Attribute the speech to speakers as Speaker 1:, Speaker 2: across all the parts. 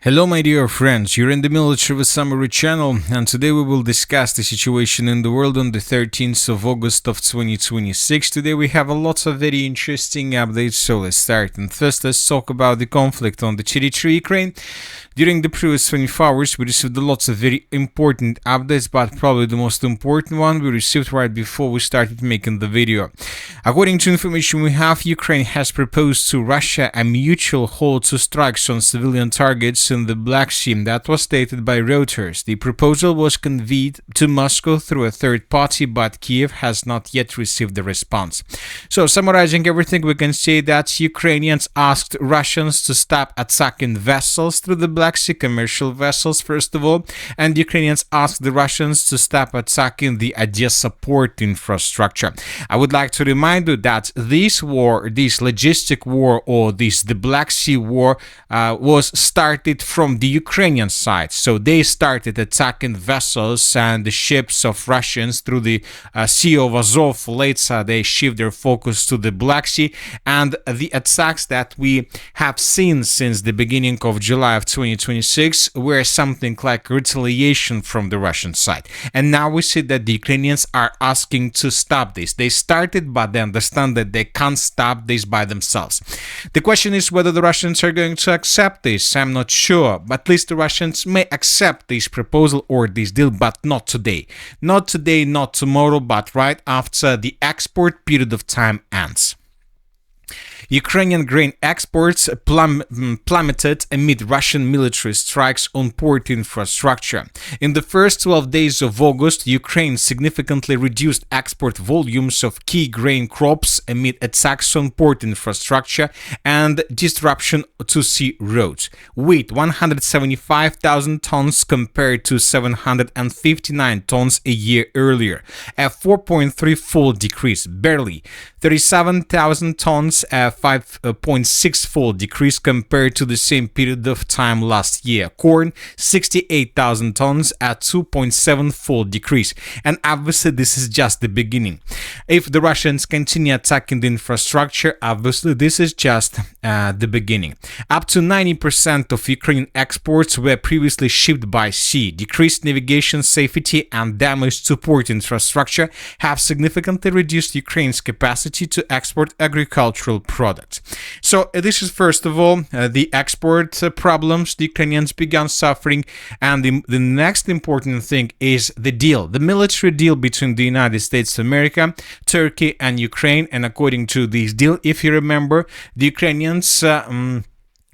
Speaker 1: Hello my dear friends, you're in the Military with Summary channel, and today we will discuss the situation in the world on the 13th of August of 2026. Today we have a lot of very interesting updates, so let's start. And first let's talk about the conflict on the territory of Ukraine. During the previous 24 hours we received lots of very important updates, but probably the most important one we received right before we started making the video. According to information we have, Ukraine has proposed to Russia a mutual halt to strikes on civilian targets in the Black Sea. That was stated by Reuters. The proposal was conveyed to Moscow through a third party, but Kyiv has not yet received a response. So, summarizing everything, we can say that Ukrainians asked Russians to stop attacking vessels through the Black Sea, commercial vessels first of all, and Ukrainians asked the Russians to stop attacking the Odesa port infrastructure. I would like to remind you that this war, this logistic war, or the Black Sea war was started from the Ukrainian side. So they started attacking vessels and the ships of Russians through the Sea of Azov. Later they shift their focus to the Black Sea, and the attacks that we have seen since the beginning of July of 2026 were something like retaliation from the Russian side. And now we see that the Ukrainians are asking to stop this. They started, but they understand that they can't stop this by themselves. The question is whether the Russians are going to accept this. I'm not sure, but at least the Russians may accept this proposal or this deal, but not today. Not today, not tomorrow, but right after the export period of time ends. Ukrainian grain exports plummeted amid Russian military strikes on port infrastructure. In the first 12 days of August, Ukraine significantly reduced export volumes of key grain crops amid attacks on port infrastructure and disruption to sea roads. Wheat 175,000 tons compared to 759 tons a year earlier, a 4.3-fold decrease. Barley 37,000 tons, a 5.6-fold decrease compared to the same period of time last year. Corn 68,000 tons, a 2.7-fold decrease. And obviously this is just the beginning. If the Russians continue attacking the infrastructure, obviously this is just the beginning. Up to 90% of Ukrainian exports were previously shipped by sea. Decreased navigation safety and damage to port infrastructure have significantly reduced Ukraine's capacity to export agricultural products. So this is first of all the export problems the Ukrainians began suffering, and the next important thing is the deal, the military deal between the United States of America, Turkey and Ukraine. And according to this deal, if you remember, the Ukrainians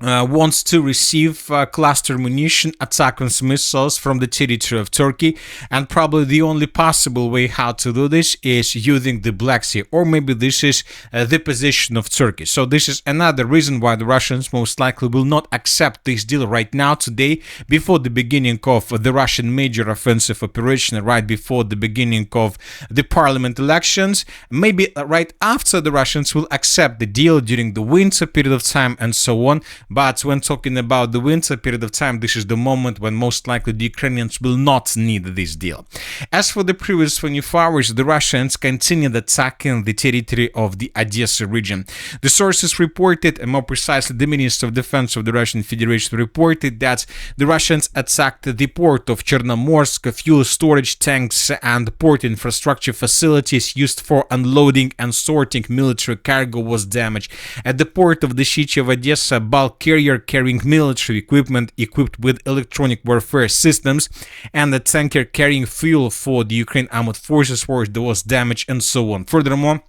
Speaker 1: wants to receive cluster munition ATACMS missiles from the territory of Turkey, and probably the only possible way how to do this is using the Black Sea, or maybe this is the position of Turkey. So this is another reason why the Russians most likely will not accept this deal right now, today, before the beginning of the Russian major offensive operation, right before the beginning of the parliament elections. Maybe right after the Russians will accept the deal during the winter period of time and so on. But when talking about the winter period of time, this is the moment when most likely the Ukrainians will not need this deal. As for the previous 24 hours, the Russians continued attacking the territory of the Odesa region. The sources reported, and more precisely the Minister of Defense of the Russian Federation reported, that the Russians attacked the port of Chornomorsk. Fuel storage tanks and port infrastructure facilities used for unloading and sorting military cargo was damaged. At the port of the city of Odesa, bulk carrier carrying military equipment equipped with electronic warfare systems and a tanker carrying fuel for the Ukraine armed forces was damaged, and so on. Furthermore,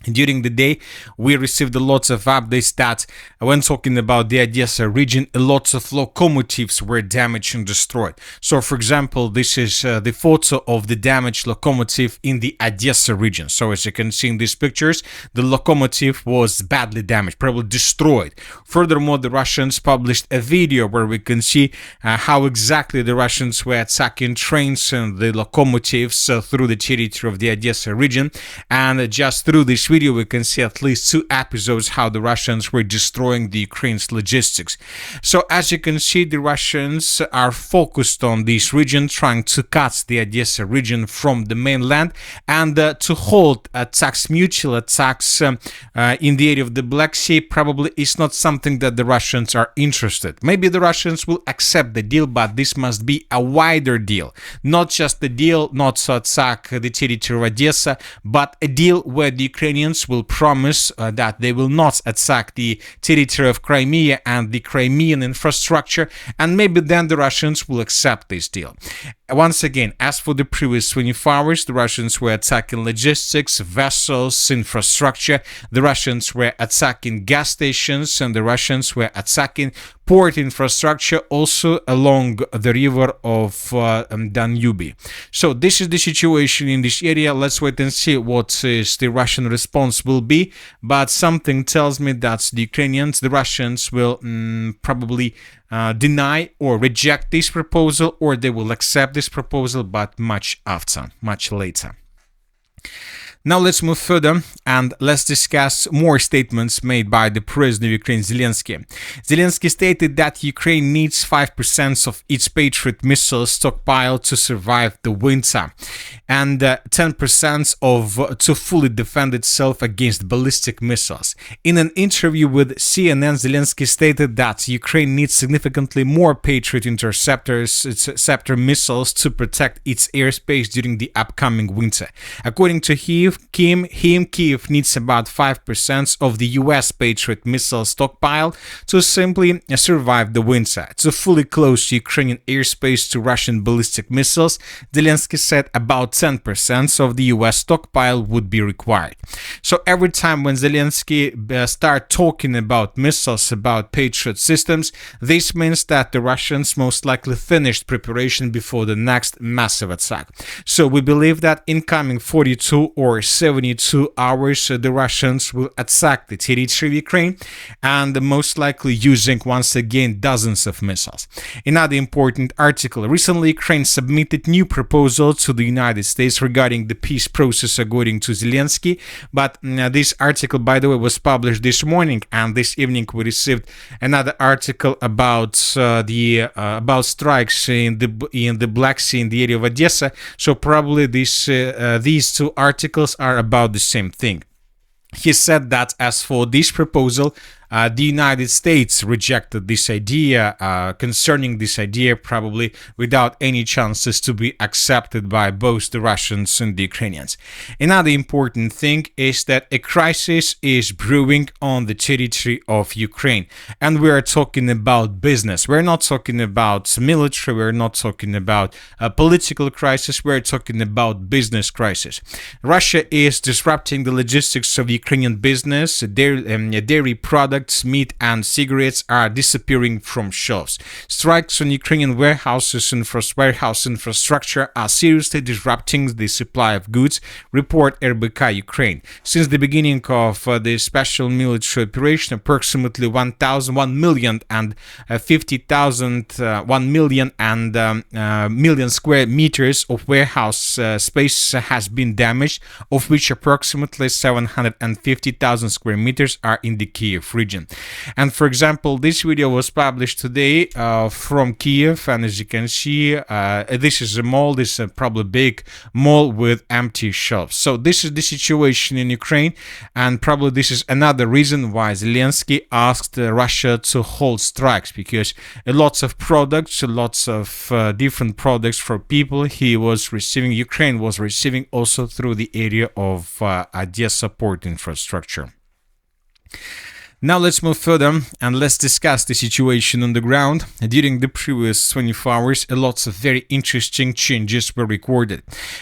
Speaker 1: during the day, we received lots of updates that when talking about the Odesa region, lots of locomotives were damaged and destroyed. So, for example, this is the photo of the damaged locomotive in the Odesa region. So, as you can see in these pictures, the locomotive was badly damaged, probably destroyed. Furthermore, the Russians published a video where we can see how exactly the Russians were attacking trains and the locomotives through the territory of the Odesa region. And just through this video we can see at least 2 episodes how the Russians were destroying the Ukraine's logistics. So as you can see, the Russians are focused on this region, trying to cut the Odesa region from the mainland and to halt attacks, mutual attacks in the area of the Black Sea. Probably is not something that the Russians are interested. Maybe the Russians will accept the deal, but this must be a wider deal, not just the deal not to attack the territory of Odesa, but a deal where the Ukrainians will promise that they will not attack the territory of Crimea and the Crimean infrastructure, and maybe then the Russians will accept this deal. Once again, as for the previous 24 hours, the Russians were attacking logistics, vessels, infrastructure, the Russians were attacking gas stations, and the Russians were attacking port infrastructure also along the river of Danube. So this is the situation in this area. Let's wait and see what is the Russian response will be, but something tells me that the Ukrainians, the Russians will probably deny or reject this proposal, or they will accept this proposal, but much after, much later. Now let's move further and let's discuss more statements made by the President of Ukraine, Zelensky. Zelensky stated that Ukraine needs 5% of its Patriot missile stockpile to survive the winter and 10% to fully defend itself against ballistic missiles. In an interview with CNN, Zelensky stated that Ukraine needs significantly more Patriot interceptor missiles to protect its airspace during the upcoming winter. According to Kyiv needs about 5% of the US Patriot missile stockpile to simply survive the winter. To fully close Ukrainian airspace to Russian ballistic missiles, Zelensky said about 10% of the US stockpile would be required. So every time when Zelensky start talking about missiles, about Patriot systems, this means that the Russians most likely finished preparation before the next massive attack. So we believe that in coming 42 or 72 hours, the Russians will attack the territory of Ukraine, and most likely using once again dozens of missiles. Another important article: recently Ukraine submitted new proposal to the United States regarding the peace process, according to Zelensky. But this article, by the way, was published this morning, and this evening we received another article about about strikes in the Black Sea in the area of Odesa. So probably these 2 articles are about the same thing. He said that as for this proposal, the United States rejected this idea, concerning this idea probably without any chances to be accepted by both the Russians and the Ukrainians. Another important thing is that a crisis is brewing on the territory of Ukraine, and we are talking about business. We're not talking about military, we're not talking about a political crisis, we're talking about business crisis. Russia is disrupting the logistics of Ukrainian business. Dairy products, meat and cigarettes are disappearing from shelves. Strikes on Ukrainian warehouse infrastructure are seriously disrupting the supply of goods, report RBK Ukraine. Since the beginning of the special military operation, approximately 1 million square meters of warehouse space has been damaged, of which approximately 750,000 square meters are in the Kyiv region. And for example, this video was published today from Kyiv, and as you can see, this is a mall. This is probably a big mall with empty shelves. So this is the situation in Ukraine, and probably this is another reason why Zelensky asked Russia to hold strikes, because lots of products, lots of different products for people Ukraine was receiving also through the area of Odesa port infrastructure. Now let's move further and let's discuss the situation on the ground. During the previous 24 hours, lots of very interesting changes were recorded.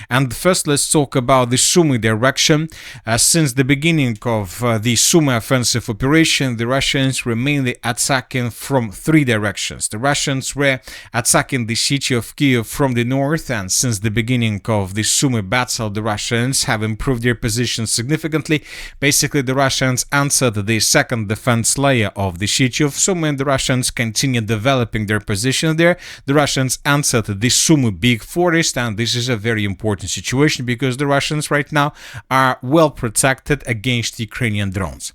Speaker 1: And first, let's talk about the Sumy direction. Since the beginning of the Sumy offensive operation, the Russians were mainly attacking from 3 directions. The Russians were attacking the city of Kyiv from the north, and since the beginning of the Sumy battle, the Russians have improved their position significantly. Basically, the Russians answered the second second defense layer of the city of Sumy, and the Russians continue developing their position there. The Russians entered the Sumy big forest, and this is a very important situation because the Russians right now are well protected against Ukrainian drones.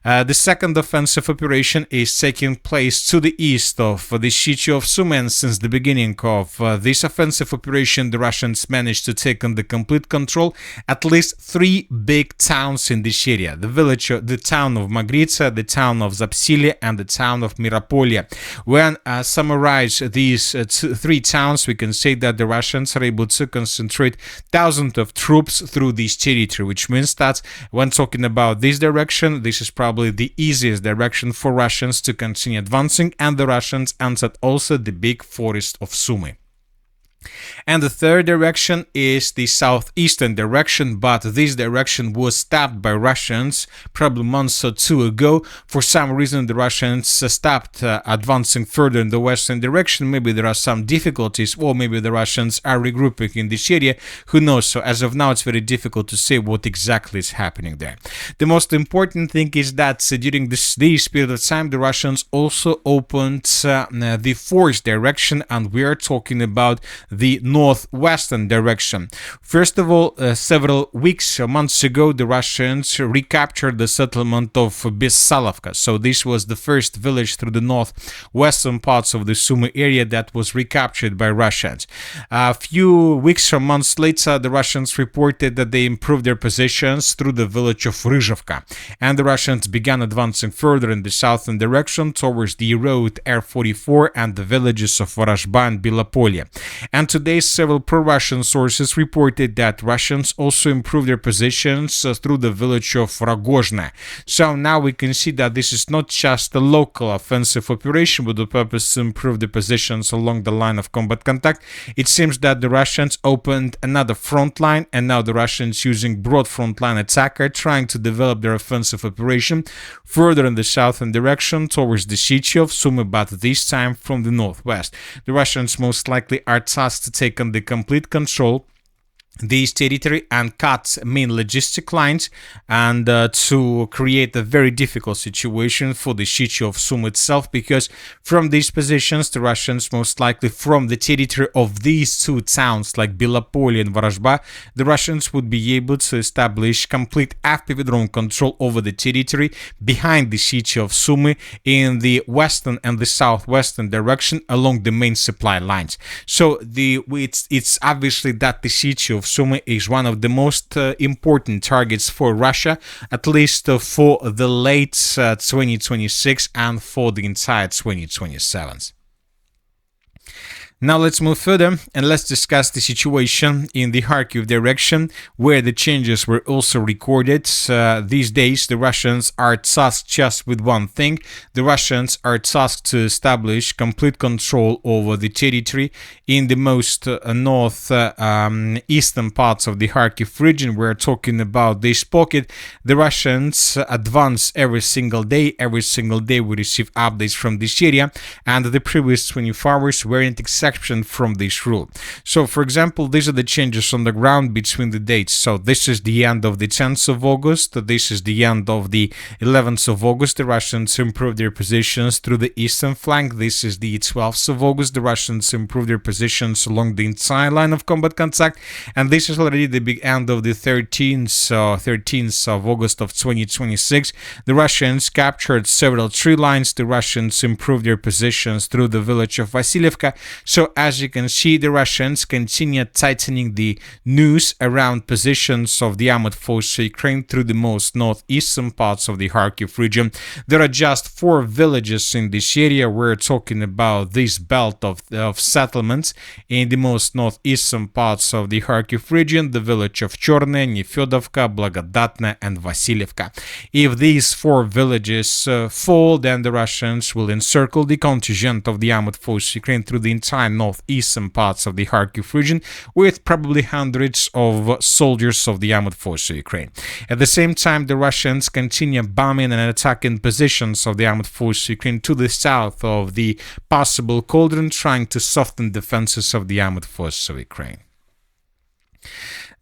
Speaker 1: The second offensive operation is taking place to the east of the city of Sumy, and since the beginning of this offensive operation, the Russians managed to take on the complete control at least 3 big towns in this area: the town of Magritsa, the town of Zapsili, and the town of Miropolye. When summarize these 3 towns, we can say that the Russians are able to concentrate thousands of troops through this territory, which means that when talking about this direction, this is probably the easiest direction for Russians to continue advancing, and the Russians entered also the big forest of Sumy. And the third direction is the southeastern direction, but this direction was stopped by Russians probably months or 2 ago. For some reason, the Russians stopped advancing further in the western direction. Maybe there are some difficulties, or maybe the Russians are regrouping in this area. Who knows? So as of now, it's very difficult to say what exactly is happening there. The most important thing is that during this period of time, the Russians also opened the fourth direction, and we are talking about the northwestern direction. First of all, several weeks or months ago, the Russians recaptured the settlement of Bilopillia. So this was the first village through the northwestern parts of the Sumy area that was recaptured by Russians. A few weeks or months later, the Russians reported that they improved their positions through the village of Ryzhivka, and the Russians began advancing further in the southern direction towards the road R44 and the villages of Vorozhba and Bilopillia. And today, several pro-Russian sources reported that Russians also improved their positions through the village of Rogozhne. So now we can see that this is not just a local offensive operation with the purpose to improve the positions along the line of combat contact. It seems that the Russians opened another front line, and now the Russians, using broad front line attack, are trying to develop their offensive operation further in the southern direction towards the city of Sumy, but this time from the northwest. The Russians most likely are tasked to take on the complete control this territory and cut main logistic lines, and to create a very difficult situation for the city of Sumy itself, because from these positions, the Russians most likely from the territory of these 2 towns like Bilopillia and Vorozhba, the Russians would be able to establish complete FPV drone control over the territory behind the city of Sumy in the western and the southwestern direction along the main supply lines. So it's obviously that the city of Sumy is one of the most important targets for Russia, at least for the late 2026 and for the entire 2027. Now let's move further and let's discuss the situation in the Kharkiv direction, where the changes were also recorded. These days, the Russians are tasked just with one thing. The Russians are tasked to establish complete control over the territory in the most northeastern parts of the Kharkiv region. We're talking about this pocket. The Russians advance every single day. Every single day we receive updates from this area, and the previous 24 hours weren't exceptional from this rule. So, for example, these are the changes on the ground between the dates. So this is the end of the 10th of August. This is the end of the 11th of August. The Russians improved their positions through the eastern flank. This is the 12th of August. The Russians improved their positions along the entire line of combat contact. And this is already the big end of the 13th of August of 2026. The Russians captured several tree lines. The Russians improved their positions through the village of Vasilievka. So as you can see, the Russians continue tightening the noose around positions of the armored forces of Ukraine through the most northeastern parts of the Kharkiv region. There are just 4 villages in this area. We're talking about this belt of settlements in the most northeastern parts of the Kharkiv region: the village of Chorne, Nefedovka, Blagodatne, and Vasilievka. If these 4 villages fall, then the Russians will encircle the contingent of the armored forces of Ukraine through the entire northeastern parts of the Kharkiv region, with probably hundreds of soldiers of the armored forces of Ukraine. At the same time, the Russians continue bombing and attacking positions of the armored forces of Ukraine to the south of the possible cauldron, trying to soften defenses of the armored forces of Ukraine.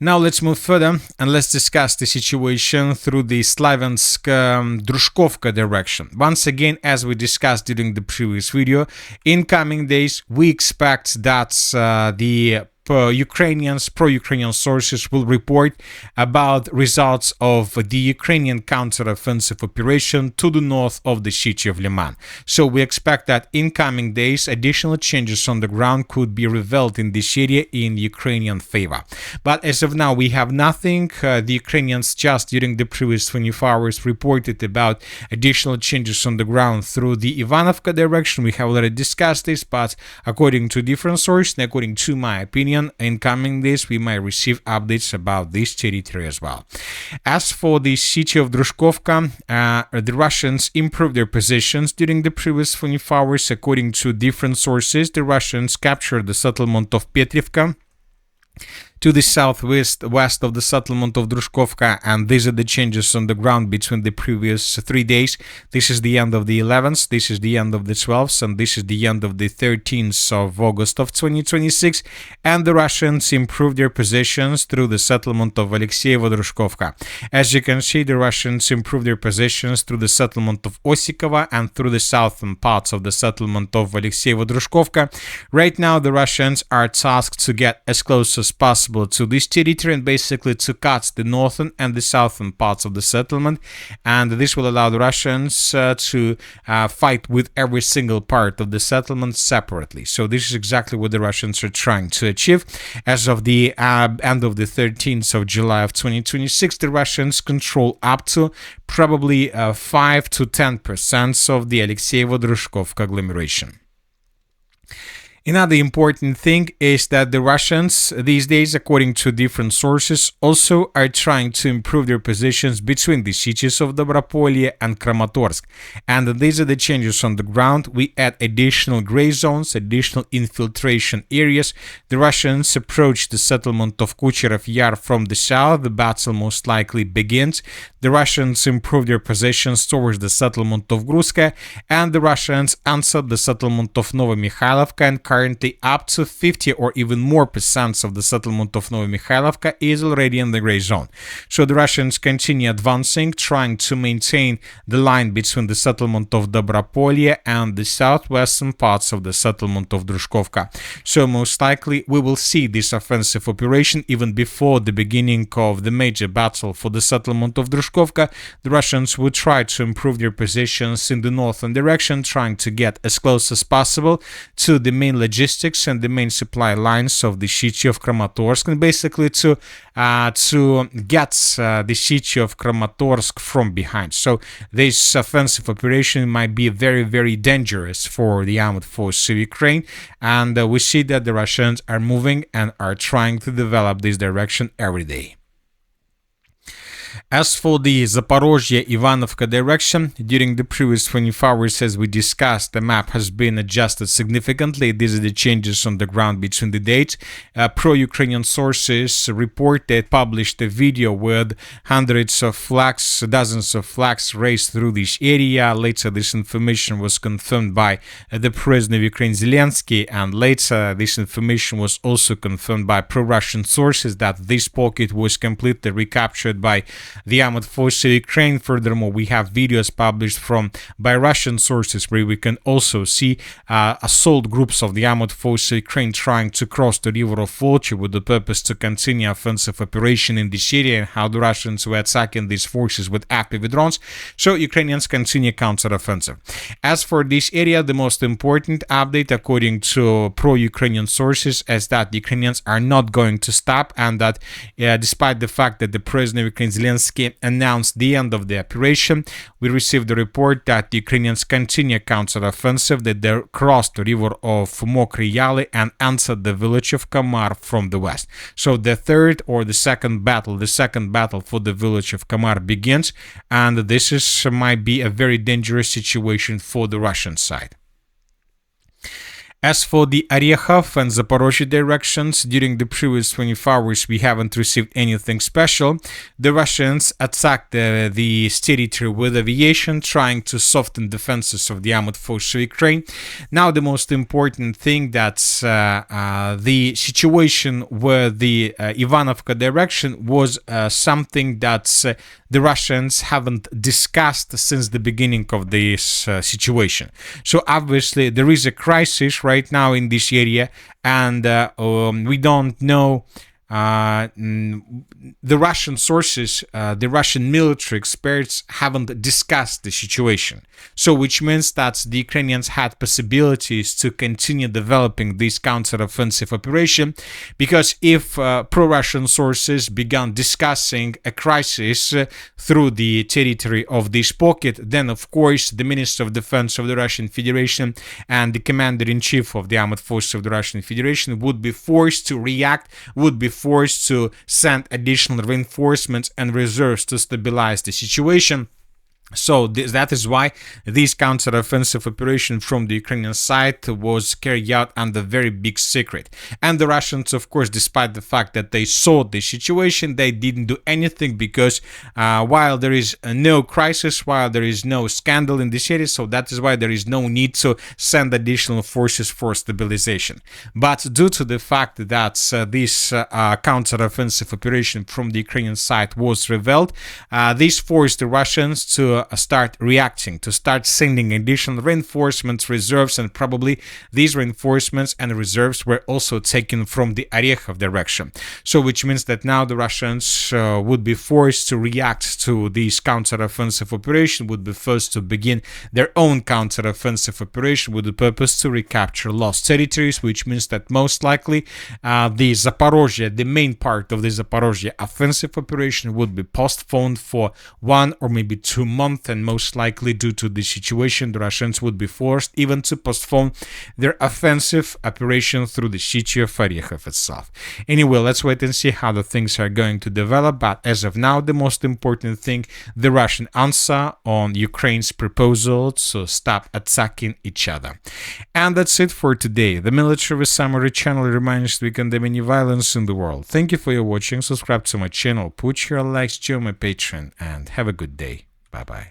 Speaker 1: Now let's move further and let's discuss the situation through the Slaviansk-Druzhkivka direction. Once again, as we discussed during the previous video, in coming days we expect that the pro-Ukrainian sources will report about results of the Ukrainian counteroffensive operation to the north of the city of Lyman. So we expect that in coming days, additional changes on the ground could be revealed in this area in Ukrainian favor. But as of now, we have nothing. The Ukrainians just during the previous 24 hours reported about additional changes on the ground through the Ivanovka direction. We have already discussed this, but according to different sources, and according to my opinion, in coming days we might receive updates about this territory as well. As for the city of Druzhkivka, the Russians improved their positions during the previous 24 hours. According to different sources, the Russians captured the settlement of Petrivka to the southwest of the settlement of Druzhkivka, and these are the changes on the ground between the previous 3 days. This is the end of the 11th, this is the end of the 12th, and this is the end of the 13th of August of 2026, and the Russians improved their positions through the settlement of Alexeyevo-Druzhkivka. As you can see, the Russians improved their positions through the settlement of Osikova and through the southern parts of the settlement of Alexeyevo-Druzhkivka. Right now, the Russians are tasked to get as close as possible to this territory and basically to cut the northern and the southern parts of the settlement, and this will allow the Russians to fight with every single part of the settlement separately. So this is exactly what the Russians are trying to achieve. As of the end of the 13th of July of 2026, the Russians control up to probably 5 to 10% of the Alexeyevo-Druzhkivka agglomeration. Another important thing is that the Russians these days, according to different sources, also are trying to improve their positions between the cities of Bilopillia and Kramatorsk. And these are the changes on the ground. We add additional gray zones, additional infiltration areas. The Russians approach the settlement of Kucheriv Yar from the south. The battle most likely begins. The Russians improve their positions towards the settlement of Hruzke, and the Russians answered the settlement of Novomykhailivka, and currently up to 50 or even more percent of the settlement of Novomykhailivka is already in the gray zone. So the Russians continue advancing, trying to maintain the line between the settlement of Bilopillia and the southwestern parts of the settlement of Druzhkivka. So most likely we will see this offensive operation even before the beginning of the major battle for the settlement of Druzhkivka. The Russians will try to improve their positions in the northern direction, trying to get as close as possible to the main logistics and the main supply lines of the city of Kramatorsk, and basically to get the city of Kramatorsk from behind. So this offensive operation might be very, very dangerous for the armed forces of Ukraine, and we see that the Russians are moving and are trying to develop this direction every day. As for the Zaporozhye-Ivanovka direction, during the previous 24 hours, as we discussed, the map has been adjusted significantly. These are the changes on the ground between the dates. Pro-Ukrainian sources reported, published a video with hundreds of flags, dozens of flags raised through this area. Later, this information was confirmed by the President of Ukraine, Zelensky, and later this information was also confirmed by pro-Russian sources that this pocket was completely recaptured by the armed forces of Ukraine. Furthermore, we have videos published by Russian sources where we can also see assault groups of the armed forces of Ukraine trying to cross the river of Volchi with the purpose to continue offensive operation in this area, and how the Russians were attacking these forces with FPV drones. So Ukrainians continue counteroffensive. As for this area, the most important update according to pro-Ukrainian sources is that the Ukrainians are not going to stop, and that despite the fact that the President of Ukraine, Zelensky, announced the end of the operation, we received a report that the Ukrainians continue counteroffensive, that they crossed the river of Mokri Yaly and entered the village of Kamar from the west. So the second battle for the village of Kamar begins, and might be a very dangerous situation for the Russian side. As for the Orekhov and Zaporozhye directions, during the previous 24 hours we haven't received anything special. The Russians attacked the territory with aviation, trying to soften defenses of the armed forces of Ukraine. Now the most important thing, that's the situation where the Ivanovka direction was something that the Russians haven't discussed since the beginning of this situation. So obviously there is a crisis right now in this area, and we don't know. The Russian sources, the Russian military experts haven't discussed the situation. So which means that the Ukrainians had possibilities to continue developing this counteroffensive operation, because if pro-Russian sources began discussing a crisis through the territory of this pocket, then of course the Minister of Defense of the Russian Federation and the Commander-in-Chief of the Armed Forces of the Russian Federation would be forced to react, would be forced to send additional reinforcements and reserves to stabilize the situation. So that is why this counteroffensive operation from the Ukrainian side was carried out under very big secret. And the Russians, of course, despite the fact that they saw the situation, they didn't do anything, because while there is no crisis, while there is no scandal in this area, so that is why there is no need to send additional forces for stabilization. But due to the fact that this counteroffensive operation from the Ukrainian side was revealed, this forced the Russians to start reacting, to start sending additional reinforcements, reserves, and probably these reinforcements and reserves were also taken from the Orekhov direction. So which means that now the Russians would be forced to react to this counteroffensive operation, would be forced to begin their own counteroffensive operation with the purpose to recapture lost territories, which means that most likely the Zaporozhye, the main part of the Zaporozhye offensive operation, would be postponed for 1 or maybe 2 months, and most likely due to the situation the Russians would be forced even to postpone their offensive operation through the city of Orekhov itself. Anyway, let's wait and see how the things are going to develop, but as of now the most important thing, the Russian answer on Ukraine's proposal to stop attacking each other. And that's it for today. The Military Summary channel reminds we condemn any violence in the world. Thank you for your watching, subscribe to my channel, put your likes, join my Patreon, and have a good day. Bye-bye.